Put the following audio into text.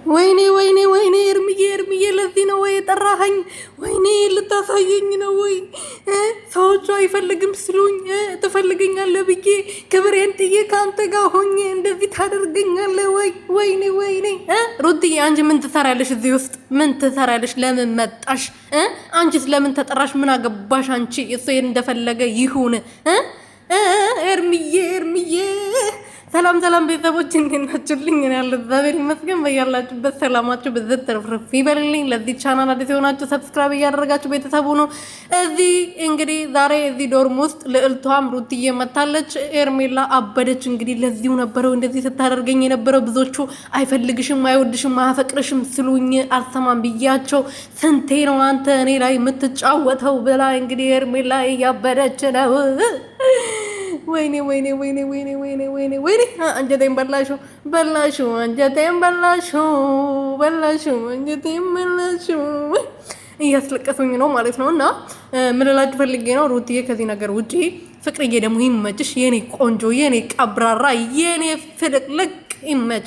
ወይኔ ወይኔ ወይኔ እርምዬ ለዚህ ነው ወይ ጠራኸኝ? ወይኔ ልታሳየኝ ነው ወይ? ሰዎቹ አይፈልግም ስሉኝ ትፈልገኛለህ ብዬ ክብሬን ጥዬ ከአንተ ጋር ሆኜ እንደዚህ ታደርገኛለህ ወይ? ወይኔ ወይኔ ሩትዬ አንቺ ምን ትሰሪያለሽ እዚህ ውስጥ? ምን ትሰሪያለሽ? ለምን መጣሽ? አንቺስ ለምን ተጠራሽ? ምን አገባሽ አንቺ? እሱ እንደፈለገ ይሁን። እርምዬ ሰላም ሰላም ቤተሰቦች እንዴት ናችሁልኝ? እኔ ያለሁ እግዚአብሔር ይመስገን። በያላችሁበት ሰላማችሁ ብዝት ትርፍርፍ ይበልልኝ። ለዚህ ቻናል አዲስ የሆናችሁ ሰብስክራይብ እያደረጋችሁ ቤተሰቡ ነው። እዚህ እንግዲህ ዛሬ እዚህ ዶርም ውስጥ ልዕልቷም ሩትዬ መታለች። ኤርሜላ አበደች። እንግዲህ ለዚሁ ነበረው እንደዚህ ስታደርገኝ የነበረው። ብዙዎቹ አይፈልግሽም፣ አይወድሽም፣ አያፈቅርሽም ስሉኝ አልሰማም ብያቸው ስንቴ ነው አንተ እኔ ላይ የምትጫወተው ብላ እንግዲህ ኤርሜላ እያበደች ነው። ወይኔ ወይኔ ወይኔ ወይኔ ወይኔ ወይኔ ወይኔ አንጀቴን በላሽው አንጀቴን በላሽው አንጀቴን በላሽው እያስለቀሱኝ ነው ማለት ነው። እና ምን እላችሁ ፈልጌ ነው ሩትዬ ከዚህ ነገር ውጪ ፍቅርዬ ደግሞ ይመችሽ የኔ ቆንጆ የኔ ቀብራራ የኔ ፍልቅልቅ ይመች